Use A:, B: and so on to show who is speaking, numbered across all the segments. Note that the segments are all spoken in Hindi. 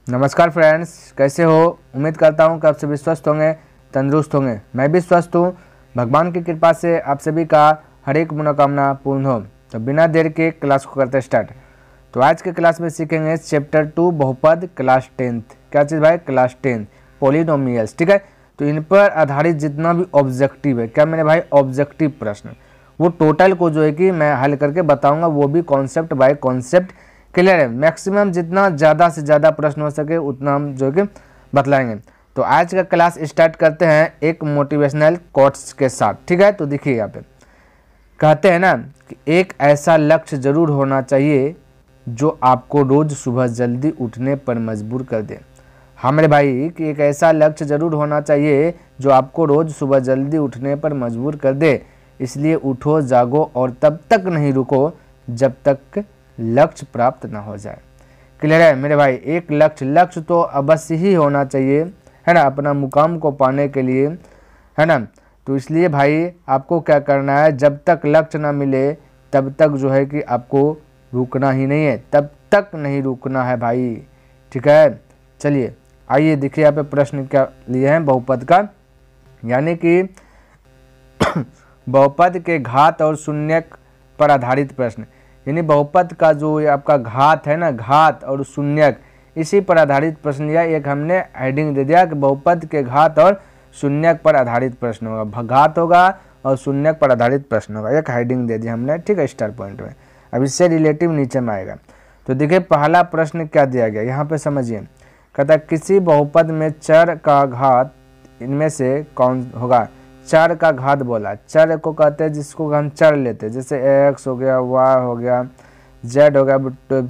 A: नमस्कार फ्रेंड्स, कैसे हो। उम्मीद करता हूं कि आप सभी स्वस्थ होंगे, तंदुरुस्त होंगे। मैं भी स्वस्थ हूं। भगवान की कृपा से आप सभी का हर एक मनोकामना पूर्ण हो। तो बिना देर के क्लास को करते स्टार्ट। तो आज के क्लास में सीखेंगे चैप्टर 2 बहुपद क्लास 10th। क्या चीज़ भाई? Class 10 polynomials. ठीक है, तो इन पर आधारित जितना भी ऑब्जेक्टिव है, क्या मेरे भाई ऑब्जेक्टिव प्रश्न, वो टोटल को जो है कि मैं हल करके बताऊंगा, वो भी कॉन्सेप्ट बाय कॉन्सेप्ट। क्लियर है? मैक्सिमम जितना ज़्यादा से ज़्यादा प्रश्न हो सके उतना हम जो कि बतलाएंगे। तो आज का क्लास स्टार्ट करते हैं एक मोटिवेशनल कोट्स के साथ। ठीक है, तो देखिए यहाँ पे कहते हैं ना कि एक ऐसा लक्ष्य जरूर होना चाहिए जो आपको रोज़ सुबह जल्दी उठने पर मजबूर कर दे। हाँ मेरे भाई, कि एक ऐसा लक्ष्य जरूर होना चाहिए जो आपको रोज़ सुबह जल्दी उठने पर मजबूर कर दे। इसलिए उठो, जागो और तब तक नहीं रुको जब तक लक्ष्य प्राप्त ना हो जाए। क्लियर है मेरे भाई? एक लक्ष्य तो अवश्य ही होना चाहिए, है ना, अपना मुकाम को पाने के लिए, है ना। तो इसलिए भाई आपको क्या करना है, जब तक लक्ष्य ना मिले तब तक जो है कि आपको रुकना ही नहीं है, तब तक नहीं रुकना है भाई। ठीक है, चलिए आइए देखिए यहाँ पे प्रश्न क्या लिए हैं बहुपद का, यानी कि बहुपद के घात और शून्यक पर आधारित प्रश्न। यानी बहुपद का जो आपका घात है ना, घात और शून्यक, इसी पर आधारित प्रश्न लिया। एक हमने हेडिंग दे दिया कि बहुपद के घात और शून्यक पर आधारित प्रश्न होगा, घात होगा और शून्यक पर आधारित प्रश्न होगा, एक हेडिंग दे दी हमने। ठीक है, स्टार पॉइंट में। अब इससे रिलेटिव नीचे में आएगा। तो देखिए पहला प्रश्न क्या दिया गया यहाँ पे समझिए। कहता किसी बहुपद में चर का घात इनमें से कौन होगा। चर का घात बोला, चर को कहते हैं जिसको हम चर लेते हैं, जैसे x हो गया, y हो गया, z हो गया,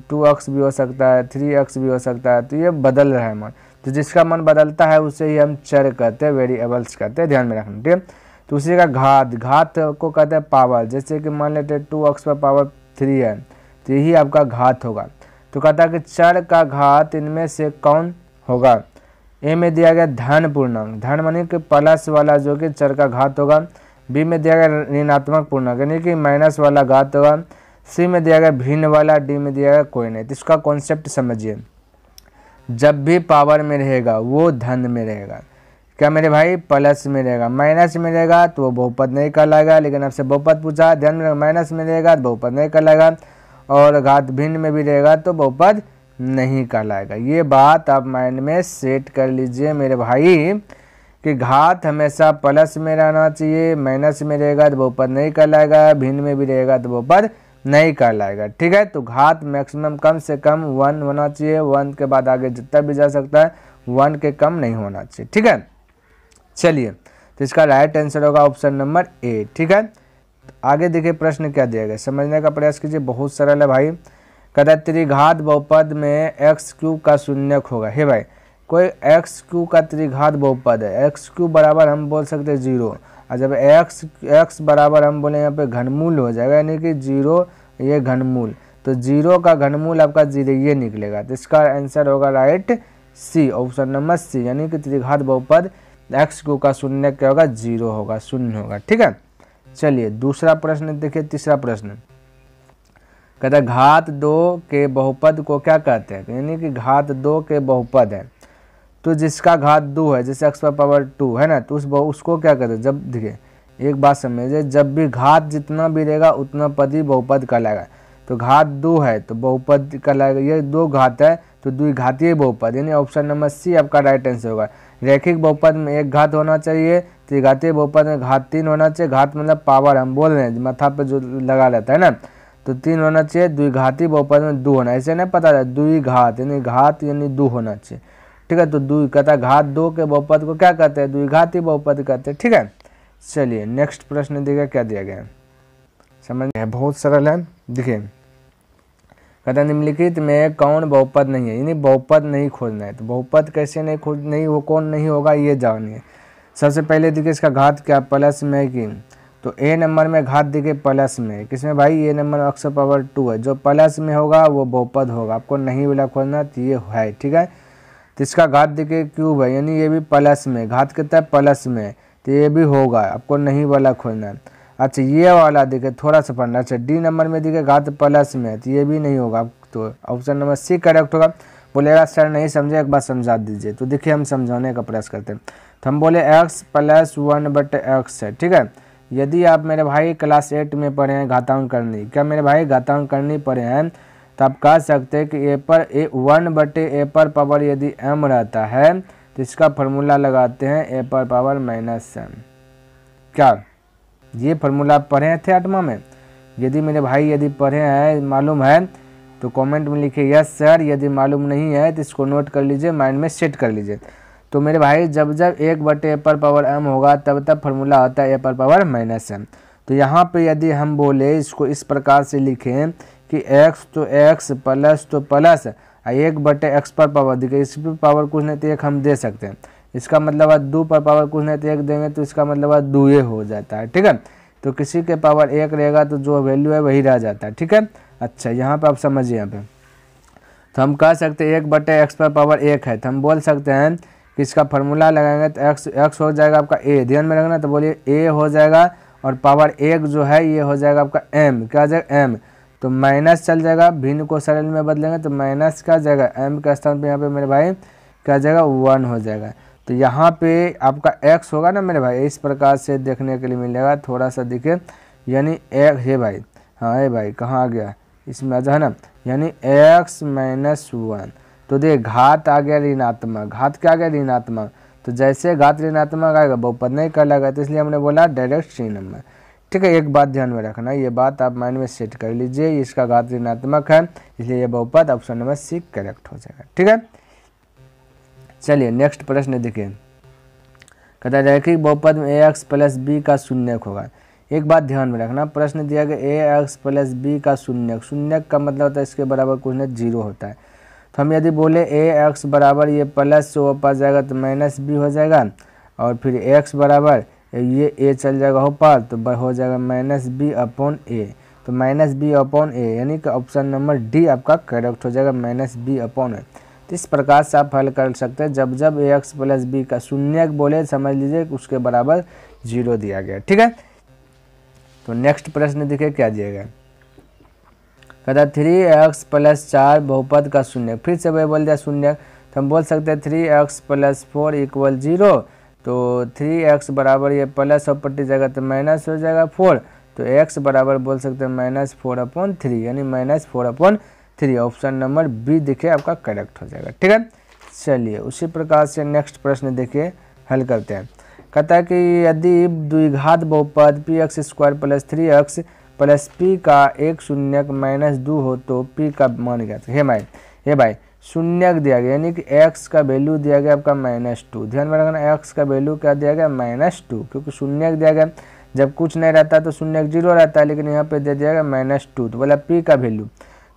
A: 2x भी हो सकता है, 3x भी हो सकता है। तो ये बदल रहा है मन, तो जिसका मन बदलता है उसे ही हम चर कहते हैं, वेरिएबल्स कहते हैं, ध्यान में रखना। ठीक है, तो उसी का घात, घात को कहते हैं पावर। जैसे कि मान लेते 2x पर पावर 3 है, तो यही आपका घात होगा। तो कहता है कि चर का घात इनमें से कौन होगा। ए में दिया गया धन पूर्णांक, धन मानी कि प्लस वाला जो कि चर का घात होगा। बी में दिया गया ऋणात्मक पूर्णांक यानी कि माइनस वाला घात होगा। सी में दिया गया भिन्न वाला, डी में दिया गया कोई नहीं। तो इसका कॉन्सेप्ट समझिए, जब भी पावर में रहेगा वो धन में रहेगा। क्या मेरे भाई? प्लस में रहेगा। माइनस में रहेगा तो वो बहुपद नहीं कहलाएगा। लेकिन आपसे बहुपद पूछा, ध्यान में, माइनस में रहेगा तो बहुपद नहीं कहलाएगा, और घात भिन्न में भी रहेगा तो बहुपद नहीं कहलाएगा। ये बात आप माइंड में सेट कर लीजिए मेरे भाई, कि घात हमेशा प्लस में रहना चाहिए, माइनस में रहेगा तो बहुपद नहीं कहलाएगा, भिन्न में भी रहेगा तो बहुपद नहीं कहलाएगा। ठीक है, तो घात मैक्सिमम कम से कम 1 होना चाहिए, 1 के बाद आगे जितना भी जा सकता है, 1 के कम नहीं होना चाहिए। ठीक है, चलिए, तो इसका राइट आंसर होगा ऑप्शन नंबर ए। ठीक है, आगे देखिए प्रश्न क्या दिया गया, समझने का प्रयास कीजिए, बहुत सरल है भाई। कहता त्रिघात बहुपद में एक्स क्यूब का शून्यक होगा। हे भाई, कोई एक्स क्यूब का त्रिघात बहुपद है, एक्स क्यूब बराबर हम बोल सकते हैं 0, और जब एक्स बराबर हम बोले यहाँ पे घनमूल हो जाएगा, यानी कि 0 ये घनमूल, तो 0 का घनमूल आपका 0 ये निकलेगा। तो इसका आंसर होगा राइट सी, ऑप्शन नंबर सी, यानी कि त्रिघात बहुपद एक्स क्यूब का शून्यक क्या होगा, 0 होगा, शून्य होगा। ठीक है, चलिए दूसरा प्रश्न देखिए, तीसरा प्रश्न कहता है घात 2 के बहुपद को क्या कहते हैं। यानी कि घात 2 के बहुपद है, तो जिसका घात 2 है, जैसे x पर पावर 2 है ना, तो उसको क्या कहते हैं। जब देखिए एक बात समझिए, जब भी घात जितना भी रहेगा उतना पद ही बहुपद कहलाएगा। तो घात 2 है तो बहुपद कहलाएगा, ये 2 घात है तो द्विघातीय बहुपद, यानी ऑप्शन नंबर सी आपका राइट आंसर होगा। रैखिक बहुपद में एक घात होना चाहिए, त्रिघातीय बहुपद में घात 3 होना चाहिए। घात मतलब पावर, हम बोल रहे हैं माथा पे जो लगा रहता है ना, तो 3 होना चाहिए। द्विघाती बहुपद में 2 होना, ऐसे नहीं पता है, द्विघात यानी घात यानी 2 होना चाहिए। ठीक है, तो 2 कहता है घात 2 के बहुपद को क्या कहते हैं, द्विघाती बहुपद कहते हैं। ठीक है, चलिए नेक्स्ट प्रश्न देखिए क्या दिया गया है, समझ में, बहुत सरल है। देखिए कहता है निम्नलिखित में कौन बहुपद नहीं है, यानी बहुपद नहीं खोजना है। तो बहुपद कैसे नहीं हो, कौन नहीं होगा ये जानिए। सबसे पहले देखिए इसका घात क्या प्लस में की, तो ए नंबर में घात देखिए प्लस में, किसमें भाई, ए नंबर में x पावर 2 है, जो प्लस में होगा वो बहुपद होगा, आपको नहीं वाला खोजना, तो ये है। ठीक है, तो इसका घात देखिए क्यूब है, यानी ये भी प्लस में, घात कितना है प्लस में, तो ये भी होगा, आपको नहीं वाला खोजना है। अच्छा ये वाला देखिए थोड़ा सा पढ़ना। अच्छा डी नंबर में देखिए घात प्लस में है, तो ये भी नहीं होगा, तो ऑप्शन नंबर सी करेक्ट होगा। बोलेगा सर नहीं समझे, एक बार समझा दीजिए। तो देखिए हम समझाने का प्रयास करते हैं। तो हम बोले x प्लस 1/x है, ठीक है। यदि आप मेरे भाई क्लास 8 में पढ़े हैं घातांक करनी, क्या मेरे भाई घातांक करनी पढ़े हैं, तो आप कह सकते हैं कि a पर 1/a पर पावर यदि m रहता है तो इसका फॉर्मूला लगाते हैं a पर पावर -m। क्या ये फॉर्मूला आप पढ़े थे 8वां में? यदि मेरे भाई यदि पढ़े हैं, मालूम है तो कमेंट में लिखिए यस सर, यदि मालूम नहीं है तो इसको नोट कर लीजिए, माइंड में सेट कर लीजिए। तो मेरे भाई जब जब 1/a पर पावर m होगा तब तब फॉर्मूला होता है a पर पावर -m। तो यहाँ पे यदि हम बोले इसको इस प्रकार से लिखें कि x तो x प्लस तो प्लस 1/x पर पावर, देखिए इस पर पावर कुछ नहीं तो 1 हम दे सकते हैं, इसका मतलब है 2 पर पावर कुछ नहीं तो 1 देंगे तो इसका मतलब है 2 हो जाता है, ठीक है। तो किसी के पावर 1 रहेगा तो जो वैल्यू है वही रह जाता है, ठीक है। अच्छा यहाँ पे आप समझिए, यहाँ पे तो हम कह सकते हैं 1/x पर पावर 1 है, तो हम बोल सकते हैं कि इसका फार्मूला लगाएंगे तो x हो जाएगा आपका a, ध्यान में रखना। तो बोलिए a हो जाएगा और पावर 1 जो है ये हो जाएगा आपका m, क्या हो जाएगा m, तो माइनस चल जाएगा, भिन्न को सरल में बदलेंगे तो माइनस क्या जाएगा m के स्थान पे यहाँ पे मेरे भाई क्या जाएगा 1 हो जाएगा। तो यहाँ पे आपका x होगा ना मेरे भाई, इस प्रकार से देखने के लिए मिलेगा। थोड़ा सा देखिए, यानी एक है भाई, हाँ है भाई, कहाँ आ गया इसमें आ जाए ना, यानी x - 1। तो देख घात आ गया ऋणात्मक, घात क्या आ गया ऋणात्मक, तो जैसे घात ऋणात्मक आएगा बहुपद नहीं कहलाएगा, तो इसलिए हमने बोला डायरेक्ट सी नंबर, ठीक है। एक बात ध्यान में रखना, ये बात आप माइंड में सेट कर लीजिए, इसका घात ऋणात्मक है इसलिए ये बहुपद ऑप्शन नंबर सी करेक्ट हो जाएगा, ठीक है। चलिए नेक्स्ट प्रश्न देखिए, कहता है रैखिक बहुपद में ax प्लस b का शून्यक होगा। एक बात ध्यान में रखना, प्रश्न दिया गया ax प्लस b का शून्यक, शून्यक का मतलब होता है इसके बराबर कुछ नहीं 0 होता है। तो हम यदि बोले ax बराबर ये प्लस से ऊपर जाएगा तो -b हो जाएगा, और फिर x बराबर ये a चल जाएगा ऊपर तो हो जाएगा -b/a, तो -b/a यानी कि ऑप्शन नंबर डी आपका करेक्ट हो जाएगा, -b/a। तो इस प्रकार से आप हल कर सकते हैं, जब जब ax प्लस b का शून्यक बोले समझ लीजिए उसके बराबर 0 दिया गया, ठीक है। तो नेक्स्ट प्रश्न देखिए क्या दिया गया, कहता 3x प्लस 4 बहुपद का शून्यक, फिर से वही बोल दिया शून्यक, तो हम बोल सकते हैं 3x प्लस 4 = 0। तो 3x बराबर ये प्लस और पट्टी जगह तो माइनस हो जाएगा 4, तो x बराबर बोल सकते हैं -4/3 यानी -4/3, ऑप्शन नंबर बी देखिए आपका करेक्ट हो जाएगा, ठीक है। चलिए उसी प्रकार से नेक्स्ट प्रश्न देखिए हल करते हैं। कहता है कि यदि द्विघात बहुपद px² plus 3x plus p का एक शून्यक -2 हो तो p का मान ज्ञात। हे भाई शून्यक दिया गया यानी कि x का वैल्यू दिया गया आपका -2, ध्यान में रखना x का वैल्यू क्या दिया गया -2, क्योंकि शून्यक दिया गया, जब कुछ नहीं रहता तो शून्यक 0 रहता है, लेकिन यहाँ पे दे दिया गया -2, तो बोला p का वैल्यू,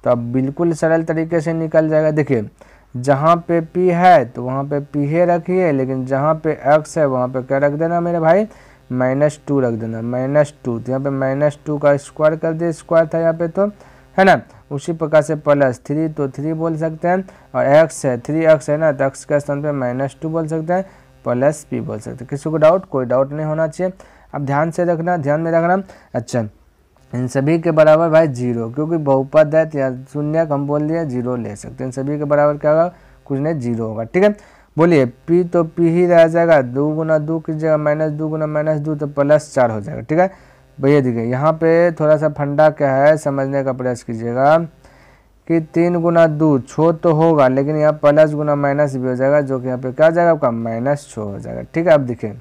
A: तो अब बिल्कुल सरल तरीके से निकल जाएगा। देखिए जहाँ पे p है तो वहाँ पे p है रखिए, लेकिन जहाँ पे x है वहाँ पे क्या रख देना मेरे भाई -2 रख देना, -2, तो यहाँ पे -2 का स्क्वायर कर दे, स्क्वायर था यहाँ पे तो है ना। उसी प्रकार से प्लस 3 तो 3 बोल सकते हैं, और x है 3x है ना, तो x के स्थान पे -2 बोल सकते हैं, प्लस p बोल सकते हैं। किसी को डाउट? कोई डाउट नहीं होना चाहिए। अब ध्यान से रखना, ध्यान में रखना। अच्छा इन सभी के बराबर भाई 0, क्योंकि बहुपद है या शून्यक हम बोल दिया 0 ले सकते हैं। इन सभी के बराबर क्या होगा? कुछ नहीं 0 होगा, ठीक है। बोलिए p तो p ही रह जाएगा, 2 × 2 कीजिएगा -2 × -2 तो +4 हो जाएगा, ठीक है भैया। देखिए यहाँ पे थोड़ा सा फंडा क्या है समझने का प्रयास कीजिएगा कि 3 × 2 छो तो होगा, लेकिन यहाँ प्लस गुना माइनस भी हो जाएगा, जो कि यहाँ पे क्या जाएगा आपका -6 हो जाएगा, ठीक है। अब देखिए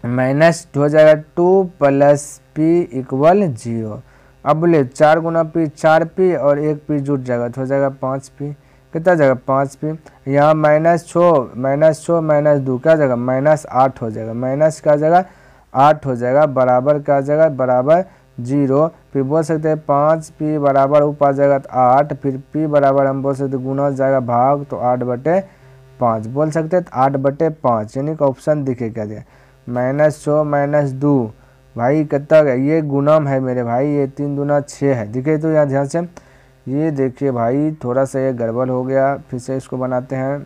A: माइनस हो जाएगा 2 + p = 0। अब बोले 4 × p 4p और 1p जुट जाएगा तो हो जाएगा 5p, कितना जाएगा 5p। यहाँ -6 - 2 क्या जाएगा -8 हो जाएगा, माइनस क्या जाएगा 8 हो जाएगा, बराबर क्या जाएगा बराबर 0। फिर बोल सकते हैं 5p बराबर ऊपर जाएगा तो 8, फिर p बराबर हम बोल सकते गुना जाएगा भाग तो 8/5 बोल सकते हैं, 8/5 यानी कि ऑप्शन दिखे क्या दिया -6 - 2 भाई कितना है ये गुणम है मेरे भाई, ये 3 दूना 6 है। दिखे तो यहाँ ध्यान से ये देखिए भाई थोड़ा सा ये गड़बड़ हो गया, फिर से इसको बनाते हैं।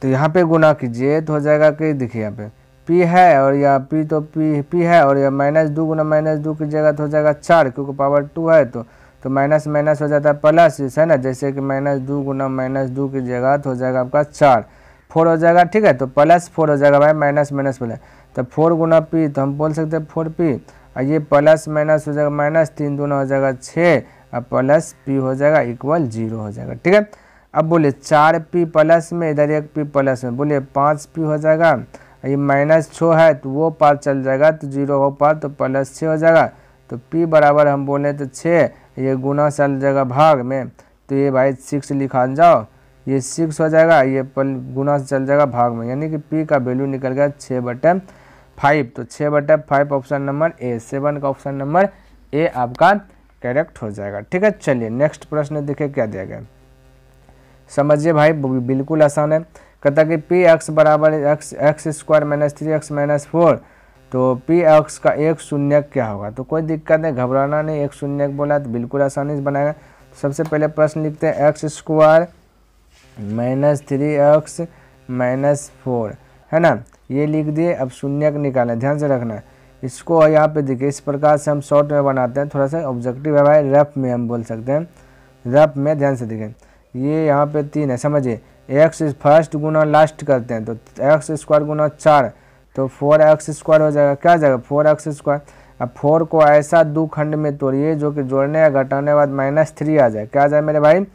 A: तो यहाँ पे गुना कीजिए तो हो जाएगा कि देखिए यहाँ पे p है और या p तो p है और या -2 गुना -2 कीजिएगा तो हो जाएगा 4, क्योंकि पावर 2 है तो माइनस माइनस हो जाता है प्लस, है ना। जैसे कि -2 गुना -2 कीजिएगा तो हो जाएगा आपका 4, 4 हो जाएगा, ठीक है। तो +4 हो जाएगा भाई, माइनस माइनस प्लस, तो 4 गुना p, तो हम बोल सकते हैं 4p, और ये प्लस माइनस हो जाएगा -3 दूना हो जाएगा 6, और प्लस p हो जाएगा इक्वल 0 हो जाएगा, ठीक है। अब बोलिए 4p प्लस में, इधर एक p प्लस में, बोलिए 5p हो जाएगा। ये -6 है तो वो पार चल जाएगा तो 0 हो पार, तो +6 हो जाएगा। तो p बराबर हम बोले तो 6, ये गुना चल जाएगा भाग में, तो ये भाई 6 लिखा जाओ, ये 6 हो जाएगा, ये गुना चल जाएगा भाग में, यानी कि p का वैल्यू निकल गया 6/5। तो 6/5 ऑप्शन नंबर ए, 7 का ऑप्शन नंबर ए आपका करेक्ट हो जाएगा, ठीक है। चलिए नेक्स्ट प्रश्न देखिए क्या दिया गया, समझिए भाई, बिल्कुल आसान है। कहता कि पी एक्स बराबर एक्स स्क्वायर -3x - 4, तो पी एक्स का एक शून्यक क्या होगा। तो कोई दिक्कत नहीं, घबराना नहीं, एक शून्यक बोला तो बिल्कुल आसानी से बनाएगा। तो सबसे पहले प्रश्न लिखते हैं x स्क्वायर -3x - 4, है ना, ये लिख दिए। अब शून्यक निकालें, ध्यान से रखना इसको। यहाँ पे देखिए इस प्रकार से हम शॉर्ट में बनाते हैं, थोड़ा सा ऑब्जेक्टिव है भाई, रफ में हम बोल सकते हैं, रफ में ध्यान से देखें। ये यहाँ पे 3 है, समझिए एक्स फर्स्ट गुना लास्ट करते हैं, तो एक्स स्क्वायर गुना 4, तो 4x स्क्वायर हो जाएगा, क्या जाएगा 4x स्क्वायर। अब 4 को ऐसा 2 खंड में तोड़िए जो कि जोड़ने या घटाने के बाद -3 आ जाए, क्या आ जाए मेरे भाई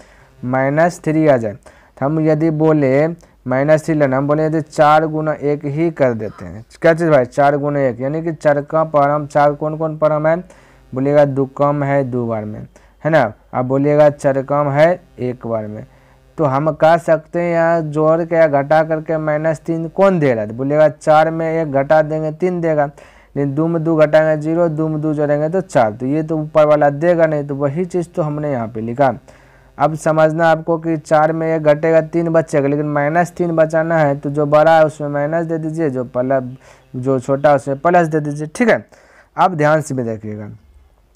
A: -3 आ जाए। तो हम यदि बोले -3 लेना, हम बोले यदि 4 गुना 1 ही कर देते हैं, क्या चीज़ भाई 4 गुना 1, यानी कि 4 का परम, 4 कौन कौन परम है, बोलिएगा 2 कम है 2 बार में, है ना। अब बोलिएगा 4 कम है 1 बार में, तो हम कह सकते हैं यहाँ जोड़ के या घटा करके -3 कौन दे रहा है, बोलिएगा 4 में 1 घटा देंगे 3 देगा, लेकिन 2 में 2 घटाएंगे 0, 2 में 2 जोड़ेंगे तो 4, तो ये तो ऊपर वाला देगा नहीं, तो वही चीज़ तो हमने यहाँ पे लिखा। अब समझना आपको कि 4 में 1 घटेगा 3 बचेगा, लेकिन -3 बचाना है, तो जो बड़ा है उसमें माइनस दे दीजिए, जो छोटा है उसमें प्लस दे दीजिए, ठीक है। अब ध्यान से भी देखिएगा,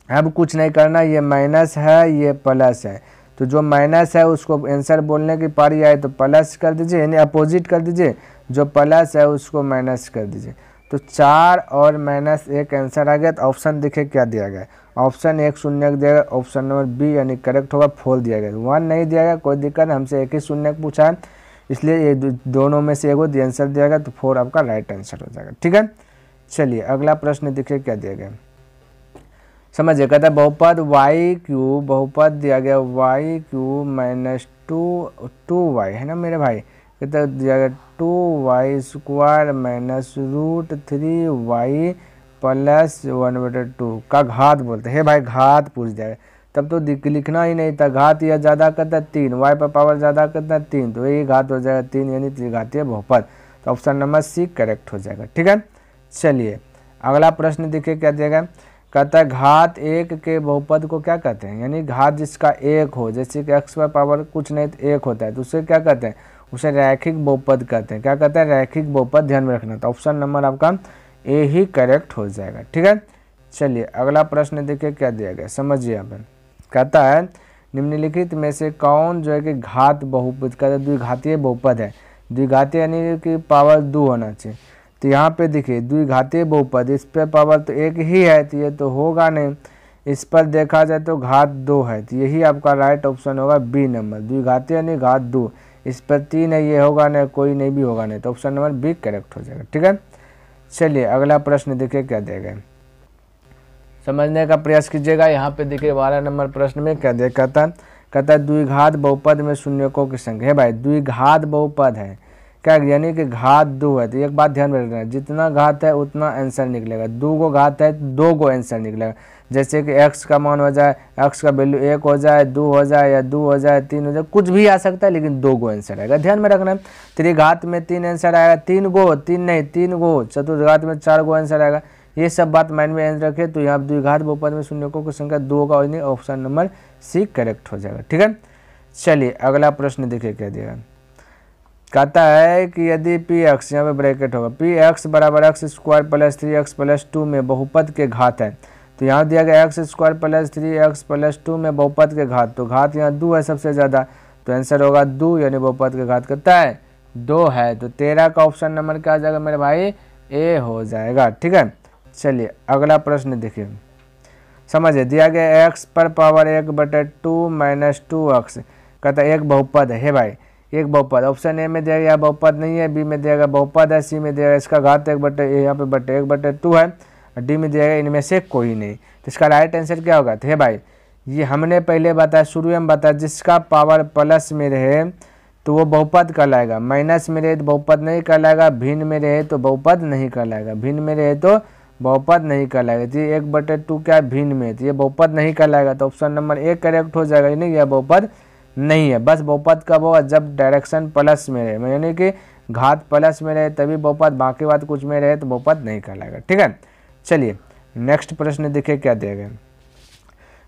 A: अब कुछ नहीं करना, ये माइनस है ये प्लस है, तो जो माइनस है उसको आंसर बोलने की पारी आए तो प्लस कर दीजिए, यानी अपोजिट कर दीजिए, जो प्लस है उसको माइनस कर दीजिए। तो 4 और -1 आंसर आ गया। तो ऑप्शन देखिए क्या दिया गया, ऑप्शन 1 शून्यक दिया गया, ऑप्शन नंबर बी यानी करेक्ट होगा 4 दिया गया, 1 नहीं दिया गया, कोई दिक्कत नहीं, हमसे एक ही शून्यक पूछा है, इसलिए ये दोनों में से एक आंसर दिया गया, तो 4 आपका राइट आंसर हो जाएगा, ठीक है। चलिए अगला प्रश्न देखिए क्या दिया गया, समझिए। कहता है बहुपद y3, बहुपद दिया गया y3 - 2y, है ना मेरे भाई। कहता है दिया गया 2y स्क्वायर -√3y + 1/2 का घात बोलते हैं भाई, घात पूछ जाएगा तब तो लिखना ही नहीं था, घात या ज़्यादा करता है 3, y पर पावर ज़्यादा करता है 3, तो ये घात हो जाएगा 3, यानी त्रिघातीय बहुपद। तो ऑप्शन नंबर सी करेक्ट हो जाएगा, ठीक है। चलिए अगला प्रश्न देखिए क्या दिया गया, कहता है घात 1 के बहुपद को क्या कहते हैं, यानी घात जिसका 1 हो, जैसे कि x पर पावर कुछ नहीं तो 1 होता है, तो उसे क्या कहते हैं, उसे रैखिक बहुपद कहते हैं। क्या कहते हैं, रैखिक बहुपद, ध्यान में रखना। तो ऑप्शन नंबर आपका ए ही करेक्ट हो जाएगा, ठीक है। चलिए अगला प्रश्न देखिए क्या दिया गया, समझिए यहाँ पर। कहता है निम्नलिखित में से कौन जो है कि घात बहुपद, कहता है द्विघातीय बहुपद है, द्विघातीय यानी कि पावर 2 होना चाहिए। तो यहाँ पे देखिए द्विघातीय बहुपद, इस पर पावर तो 1 ही है, तो ये तो होगा नहीं, इस पर देखा जाए तो घात 2 है, तो यही आपका राइट ऑप्शन होगा बी नंबर, द्विघातीय यानी घात 2, इस पर 3 है, ये होगा नहीं, कोई नहीं भी होगा नहीं, तो ऑप्शन नंबर बी करेक्ट हो जाएगा, ठीक है। चलिए अगला प्रश्न देखिए क्या दिया गया, समझने का प्रयास कीजिएगा। यहाँ पे देखिए 12 नंबर प्रश्न में क्या दिया, कहता है द्विघात बहुपद में शून्यकों की संख्या है भाई, द्विघात बहुपद है क्या, यानी कि घात 2 है, तो एक बात ध्यान में रखना, जितना घात है उतना आंसर निकलेगा, 2 को घात है तो 2 को आंसर निकलेगा। जैसे कि x का मान हो जाए, x का वैल्यू 1 हो जाए, 2 हो जाए, या 2 हो जाए, 3 हो जाए, कुछ भी आ सकता है, लेकिन 2 को आंसर आएगा, ध्यान में रखना। त्रिघात में 3 आंसर आएगा, 3 गो, चतुर्घात में 4 गो आंसर आएगा, ये सब बात माइंड में रखे। तो यहाँ द्विघात बहुपद में शून्यकों की संख्या 2 का, ऑप्शन नंबर सी करेक्ट हो जाएगा, ठीक है। चलिए अगला प्रश्न देखिए क्या दिया, कहता है कि यदि पी एक्स, यहाँ पे ब्रैकेट होगा, पी एक्स बराबर x स्क्वायर + 3x + 2 में बहुपद के घात है, तो यहाँ दिया गया x स्क्वायर + 3x + 2 में बहुपद के घात, तो घात यहाँ 2 है सबसे ज़्यादा, तो आंसर होगा 2, यानी बहुपद के घात करता है 2 है, तो 13 का ऑप्शन नंबर क्या हो जाएगा मेरे भाई, ए हो जाएगा। ठीक है, चलिए अगला प्रश्न देखिए, समझिए। दिया गया x पर पावर 1/2 माइनस 2x, कहता है एक बहुपद है भाई, एक बहुपद। ऑप्शन ए में दिया गया बहुपद नहीं है, बी में दिया गया बहुपद है, सी में दिया गया इसका घात 1/a यहाँ पे बटे 1/2 है, और डी में दिया गया इनमें से कोई नहीं। तो इसका राइट आंसर क्या होगा, तो है भाई ये हमने पहले बताया, शुरू में बताया, जिसका पावर प्लस में रहे तो वो बहुपद कहलाएगा, माइनस में रहे तो बहुपद नहीं कहलाएगा, भिन्न में रहे तो बहुपद नहीं कहलाएगा, भिन्न में रहे तो बहुपद नहीं कहलाएगा। तो 1/2 क्या भिन्न में, तो ये बहुपद नहीं कहलाएगा, तो ऑप्शन नंबर ए करेक्ट हो जाएगा, यानी यह बहुपद नहीं है। बस बहुपद कब होगा, जब डायरेक्शन प्लस में रहे, यानी कि घात प्लस में रहे तभी बहुपद, बाकी बात कुछ में रहे तो बहुपद नहीं कहलाएगा। ठीक है, चलिए नेक्स्ट प्रश्न देखिए क्या दिया गया।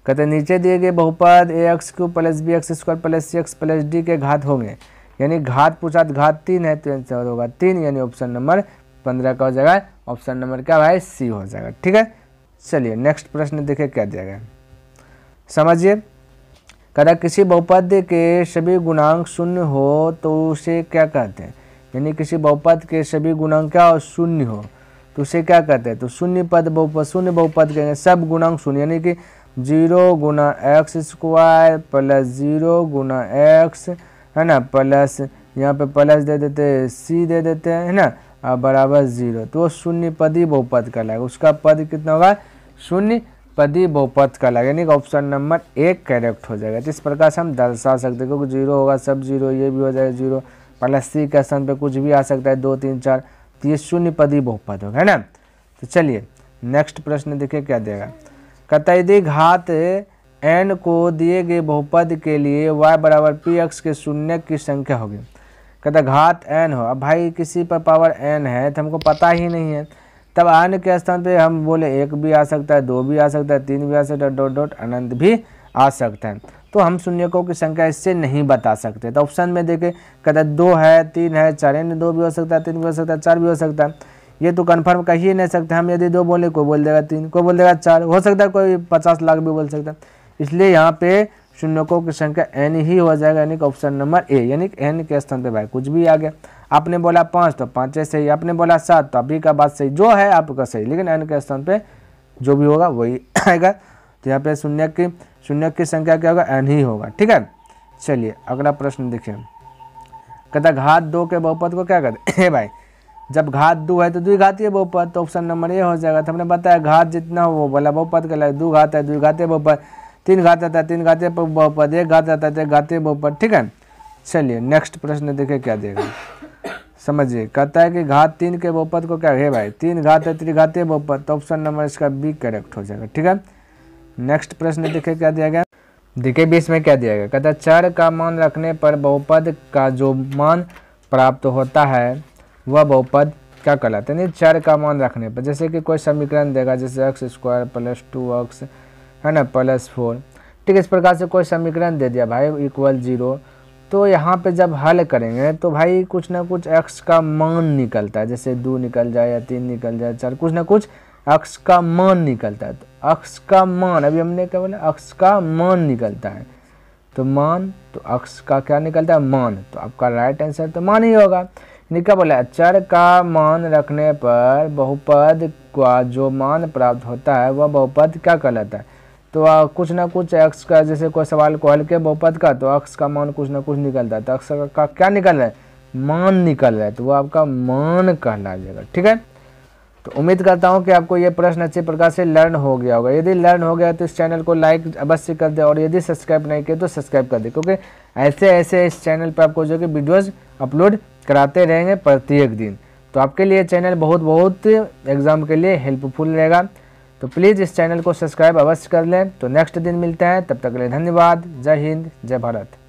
A: कहते नीचे दिए गए बहुपद ax³ + bx² + cx + d के घात होंगे, यानी घात पूछा तो घात 3 है, तो आंसर होगा 3, यानी ऑप्शन नंबर 15 का हो जाएगा, ऑप्शन नंबर क्या भाई, सी हो जाएगा। ठीक है, चलिए नेक्स्ट प्रश्न देखिए क्या दिया गया, समझिए। कहता किसी बहुपद के सभी गुणांक शून्य हो तो उसे क्या कहते हैं, यानी किसी बहुपद के सभी गुणांक क्या हो, शून्य हो तो उसे क्या कहते हैं, तो शून्य पद बहुपद, शून्य बहुपद कहेंगे, सब गुणांक शून्य, यानी कि 0 गुना x² + 0 गुना x है ना, प्लस यहाँ पे प्लस दे देते हैं, c दे देते हैं, है ना, और बराबर 0, तो वो शून्य पदी बहुपद कहलाएगा, उसका पद कितना होगा, शून्य पदी बहुपद कहलाएगा, यानी कि ऑप्शन नंबर 1 करेक्ट हो जाएगा। तो इस प्रकार से हम दर्शा सकते हैं, क्योंकि 0 होगा सब 0, ये भी हो जाएगा 0, प्लस c के स्थान पे कुछ भी आ सकता है, 2 3 4, तो ये शून्य पदी बहुपद होगा, है ना। तो चलिए नेक्स्ट प्रश्न देखिए क्या देगा। कहता है यदि घात n को दिए गए बहुपद के लिए y = px के शून्य की संख्या होगी। कहता घात n हो, अब भाई किसी पर पावर n है तो हमको पता ही नहीं है, तब n के स्थान पे हम बोले 1 भी आ सकता है, 2 भी आ सकता है, 3 भी आ सकता है, डॉट अनंत भी आ सकता है, तो हम शून्यकों की संख्या इससे नहीं बता सकते। तो ऑप्शन में देखे कहता है 2 है, 3 है, 4, यानी 2 भी हो सकता है, 3 भी हो सकता है, 4 भी हो सकता है, ये तो कंफर्म कह ही नहीं सकते हम। यदि 2 बोले कोई बोल देगा 3, कोई बोल देगा 4, हो सकता है कोई 50 लाख भी बोल सकता है, इसलिए यहाँ पे शून्यकों की संख्या n ही हो जाएगा, यानी कि ऑप्शन नंबर ए, यानी कि n के स्थान पे भाई कुछ भी आ गया। आपने बोला 5 तो 5 सही, आपने बोला 7 तो अभी का बात सही, जो है आपका सही, लेकिन n के स्थान पे जो भी होगा वही आएगा। तो यहाँ पे शून्य की संख्या क्या होगा, n ही होगा। ठीक है, चलिए अगला प्रश्न देखिए। कहता घात 2 के बहुपद को क्या कहते हैं भाई, जब घात 2 है तो द्विघातीय बहुपद, तो ऑप्शन नंबर ए हो जाएगा। तो हमने बताया घात जितना हो वो बोला बहुपद कहलाएगा, 2 घात है द्विघातीय बहुपद, 3 घात आता है 3 घातीय बहुपद, 1 घात आता है 1 घातीय बहुपद। ठीक है, चलिए नेक्स्ट प्रश्न देखिए क्या देगा, समझिए। कहता है कि घात 3 के बहुपद को क्या है भाई, 3 घात है त्रिघातीय बहुपद, तो ऑप्शन नंबर इसका बी करेक्ट हो जाएगा। ठीक है, नेक्स्ट प्रश्न देखिए क्या दिया गया। देखिए 20 में क्या दिया गया। कहता है चर का मान रखने पर बहुपद का जो मान प्राप्त होता है वह बहुपद क्या कहलाता है, नहीं चर का मान रखने पर। जैसे कि कोई समीकरण देगा, जैसे x² + 2x है ना +4, ठीक है, इस प्रकार से कोई समीकरण दे दिया भाई = 0, तो यहाँ पे जब हल करेंगे तो भाई कुछ ना कुछ x का मान निकलता है, जैसे 2 निकल जाए या 3 निकल जाए 4, कुछ ना कुछ x का मान निकलता है। तो x का मान, अभी हमने क्या बोला, x का मान निकलता है, तो मान, तो x का क्या निकलता है, मान, तो आपका राइट आंसर तो मान ही होगा। क्या बोला, चर का मान रखने पर बहुपद का जो मान प्राप्त होता है वह बहुपद क्या कहलाता है, तो कुछ ना कुछ x का, जैसे कोई सवाल को हल के बहुपद का, तो x का मान कुछ ना कुछ निकलता है, तो x का क्या निकल रहा है, मान निकल रहा है, तो वो आपका मान कहला जाएगा। ठीक है, तो उम्मीद करता हूँ कि आपको ये प्रश्न अच्छे प्रकार से लर्न हो गया होगा। यदि लर्न हो गया तो इस चैनल को लाइक अवश्य कर दे, और यदि सब्सक्राइब नहीं किया तो सब्सक्राइब कर दे, क्योंकि ऐसे इस चैनल पर आपको जो कि वीडियोज़ अपलोड कराते रहेंगे प्रत्येक दिन, तो आपके लिए चैनल बहुत एग्ज़ाम के लिए हेल्पफुल रहेगा। तो प्लीज़ इस चैनल को सब्सक्राइब अवश्य कर लें। तो नेक्स्ट दिन मिलते हैं, तब तक के लिए धन्यवाद। जय हिंद, जय भारत।